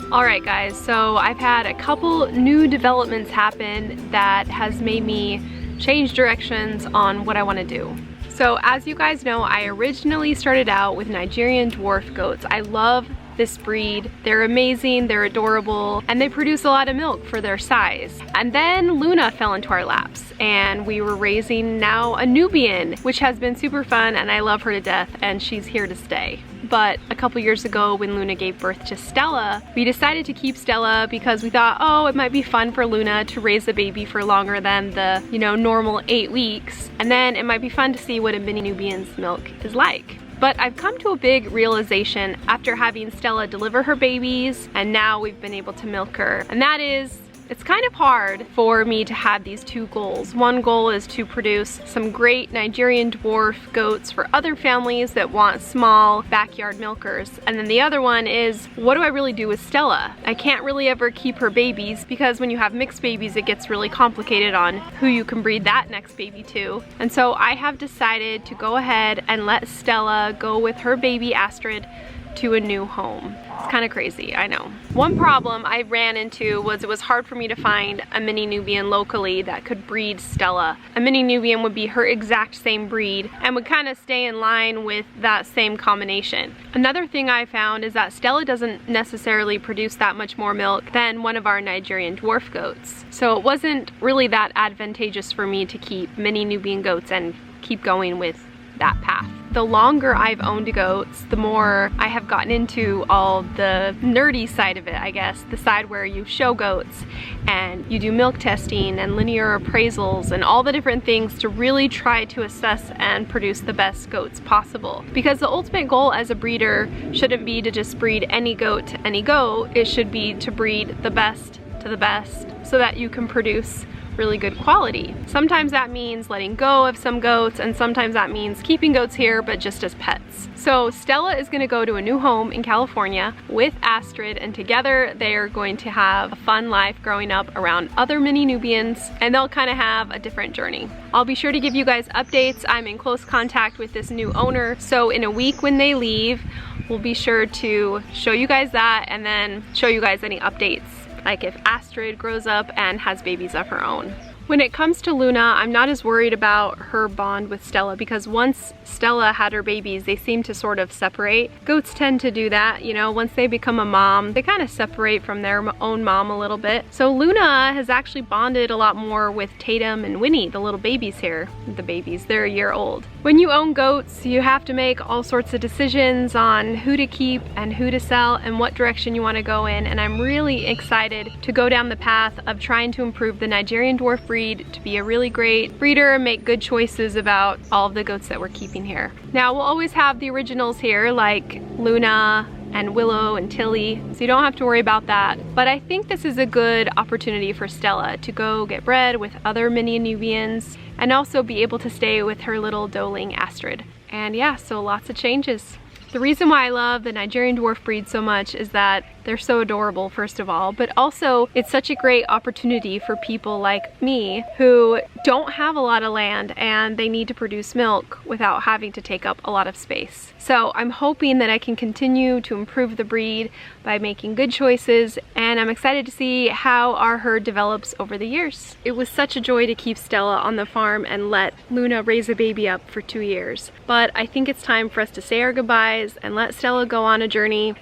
Alright guys, so I've had a couple new developments happen that has made me change directions on what I want to do. So as you guys know, I originally started out with Nigerian dwarf goats. I love this breed. They're amazing, they're adorable, and they produce a lot of milk for their size. And then Luna fell into our laps, and we were raising now a Nubian, which has been super fun, and I love her to death, and she's here to stay. But a couple years ago when Luna gave birth to Stella, we decided to keep Stella because we thought, oh, it might be fun for Luna to raise the baby for longer than the, normal 8 weeks. And then it might be fun to see what a mini Nubian's milk is like. But I've come to a big realization after having Stella deliver her babies, and now we've been able to milk her. And that is, it's kind of hard for me to have these two goals. One goal is to produce some great Nigerian dwarf goats for other families that want small backyard milkers. And then the other one is, what do I really do with Stella? I can't really ever keep her babies because when you have mixed babies, it gets really complicated on who you can breed that next baby to. And so I have decided to go ahead and let Stella go with her baby Astrid to a new home. It's kind of crazy, I know. One problem I ran into was it was hard for me to find a mini Nubian locally that could breed Stella. A mini Nubian would be her exact same breed and would kind of stay in line with that same combination. Another thing I found is that Stella doesn't necessarily produce that much more milk than one of our Nigerian dwarf goats. So it wasn't really that advantageous for me to keep mini Nubian goats and keep going with that path. The longer I've owned goats, the more I have gotten into all the nerdy side of it, I guess. The side where you show goats and you do milk testing and linear appraisals and all the different things to really try to assess and produce the best goats possible. Because the ultimate goal as a breeder shouldn't be to just breed any goat to any goat. It should be to breed the best to the best so that you can produce really good quality. Sometimes that means letting go of some goats, and sometimes that means keeping goats here but just as pets. So Stella is going to go to a new home in California with Astrid, and together they are going to have a fun life growing up around other mini Nubians, and they'll kind of have a different journey. I'll be sure to give you guys updates. I'm in close contact with this new owner, so in a week when they leave, we'll be sure to show you guys that and then show you guys any updates, like if Astrid grows up and has babies of her own. When it comes to Luna, I'm not as worried about her bond with Stella because once Stella had her babies, they seem to sort of separate. Goats tend to do that, once they become a mom, they kind of separate from their own mom a little bit. So Luna has actually bonded a lot more with Tatum and Winnie, the little babies here. The babies, they're a year old. When you own goats, you have to make all sorts of decisions on who to keep and who to sell and what direction you want to go in, and I'm really excited to go down the path of trying to improve the Nigerian dwarf breed to be a really great breeder and make good choices about all of the goats that we're keeping here. Now we'll always have the originals here like Luna and Willow and Tilly, so you don't have to worry about that. But I think this is a good opportunity for Stella to go get bred with other mini Nubians and also be able to stay with her little doeling Astrid. And yeah, so lots of changes. The reason why I love the Nigerian dwarf breed so much is that they're so adorable, first of all, but also it's such a great opportunity for people like me who don't have a lot of land and they need to produce milk without having to take up a lot of space. So I'm hoping that I can continue to improve the breed by making good choices, and I'm excited to see how our herd develops over the years. It was such a joy to keep Stella on the farm and let Luna raise a baby up for 2 years. But I think it's time for us to say our goodbyes and let Stella go on a journey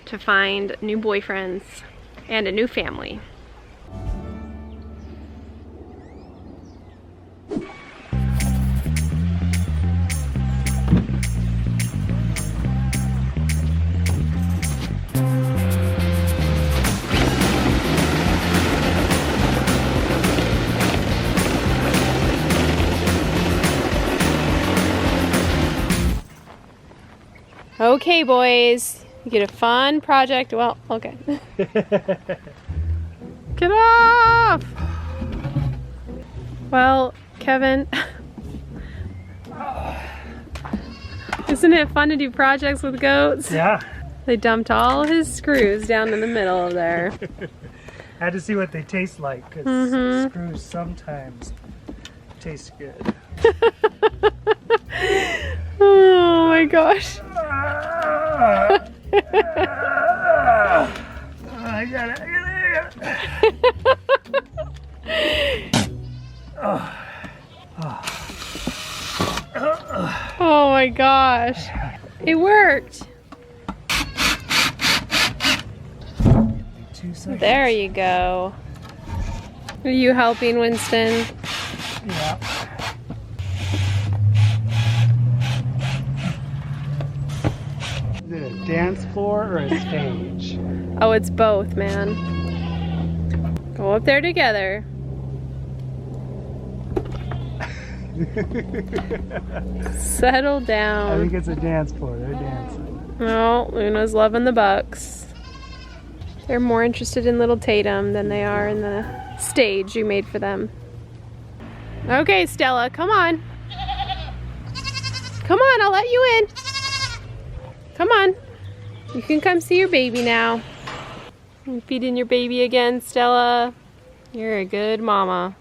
to find new boyfriends and a new family. Okay, boys. You get a fun project. Well, okay. Get off! Well, Kevin, isn't it fun to do projects with goats? Yeah. They dumped all his screws down in the middle of there. I had to see what they taste like, because screws sometimes taste good. Oh my gosh. I got it. Oh my gosh. It worked. 2 seconds. There you go. Are you helping, Winston? Yeah. Is it a dance floor or a stage? Oh, it's both, man. Go up there together. Settle I down. think it's a dance floor. They're dancing. No, Luna's loving the bucks. They're more interested in little Tatum than they are in the stage you made for them. Okay, Stella, come on. Come on, I'll let you in. Come on. You can come see your baby now. You feeding your baby again, Stella. You're a good mama.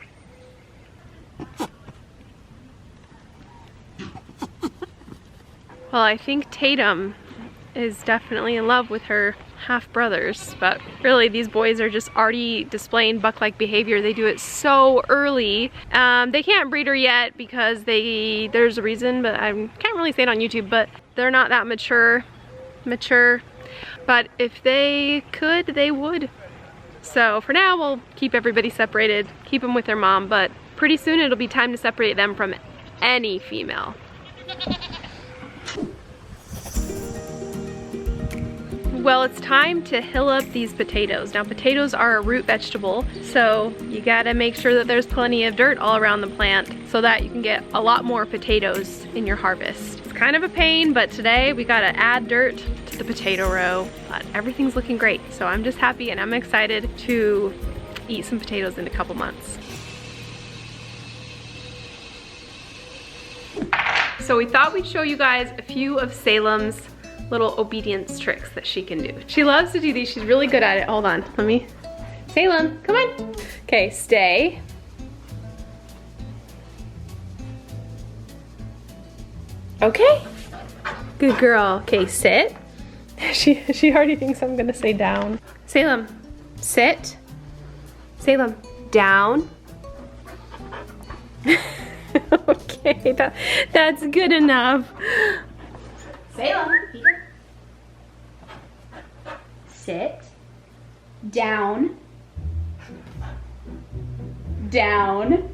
Well, I think Tatum is definitely in love with her half-brothers, but really these boys are just already displaying buck-like behavior. They do it so early. They can't breed her yet because there's a reason, but I can't really say it on YouTube, but they're not that mature. But if they could, they would. So for now, we'll keep everybody separated, keep them with their mom, but pretty soon it'll be time to separate them from any female. Well, it's time to hill up these potatoes. Now, potatoes are a root vegetable, so you gotta make sure that there's plenty of dirt all around the plant so that you can get a lot more potatoes in your harvest. It's kind of a pain, but today we gotta add dirt to the potato row, but everything's looking great. So I'm just happy and I'm excited to eat some potatoes in a couple months. So we thought we'd show you guys a few of Salem's little obedience tricks that she can do. She loves to do these. She's really good at it. Hold on, let me. Salem, come on. Okay, stay. Okay, good girl. Okay, sit. She already thinks I'm gonna say down. Salem, sit. Salem, down. Okay, that's good enough. Salem, here. Sit. Down. Down.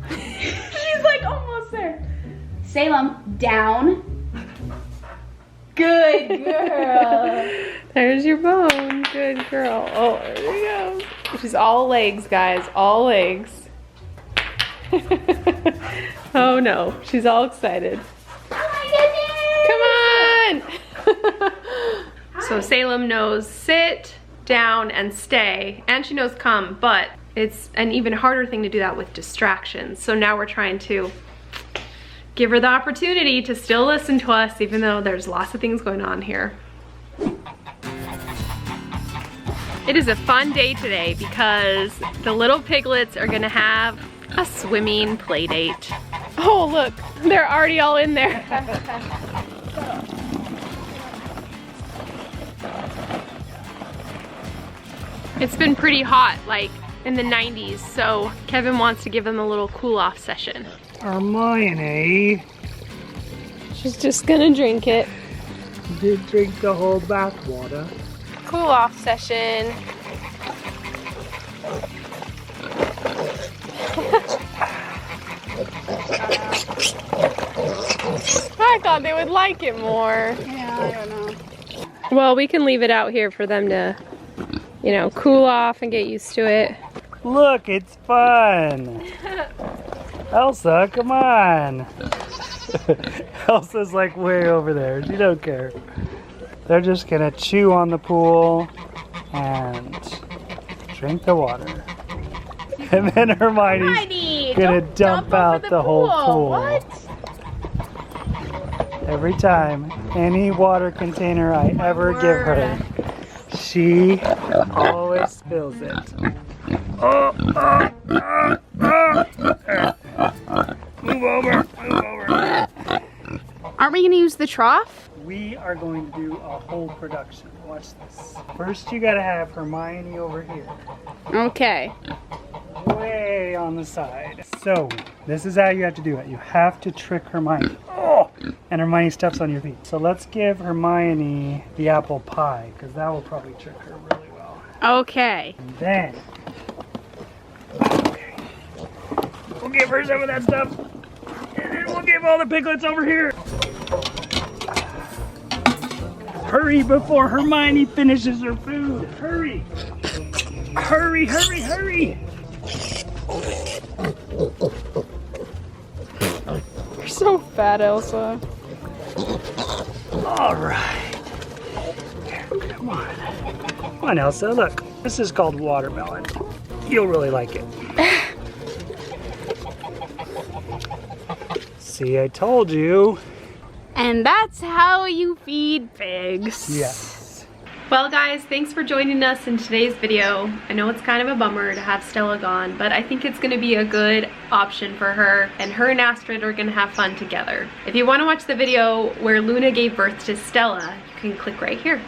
She's like almost there. Salem, down. Good girl. There's your bone. Good girl. Oh, there we go. She's all legs, guys. All legs. Oh no, she's all excited. Oh my Come on! So Salem knows sit, down, and stay, and she knows come, but it's an even harder thing to do that with distractions. So now we're trying to give her the opportunity to still listen to us, even though there's lots of things going on here. It is a fun day today because the little piglets are gonna have a swimming play date. Oh look, they're already all in there. It's been pretty hot, like in the 90s, so Kevin wants to give them a little cool off session. Hermione She's just gonna drink it. did drink the whole bathwater. Cool off session. I thought they would like it more. Yeah, I don't know. Well, we can leave it out here for them to, you know, cool off and get used to it. Look, it's fun. Elsa, come on. Elsa's like way over there. She don't care. They're just gonna chew on the pool and drink the water. And then Hermione's gonna dump out the whole pool. What? Every time, any water container I ever give her, she always spills it. Move over, move over. Aren't we gonna use the trough? we are going to do a whole production. Watch this. First, you gotta have Hermione over here. Okay. Way on the side. So, this is how you have to do it. You have to trick Hermione. Oh! And Hermione steps on your feet. So let's give Hermione the apple pie, because that will probably trick her really well. Okay. And then, okay, we'll give her some of that stuff. And then we'll give all the piglets over here. Hurry before Hermione finishes her food. Hurry. Hurry, hurry, hurry. You're so fat, Elsa. All right. Come on. Come on, Elsa. Look, this is called watermelon. You'll really like it. See, I told you. And that's how you feed pigs. Yes. Well guys, thanks for joining us in today's video. I know it's kind of a bummer to have Stella gone, but I think it's gonna be a good option for her, and her and Astrid are gonna have fun together. If you wanna watch the video where Luna gave birth to Stella, you can click right here.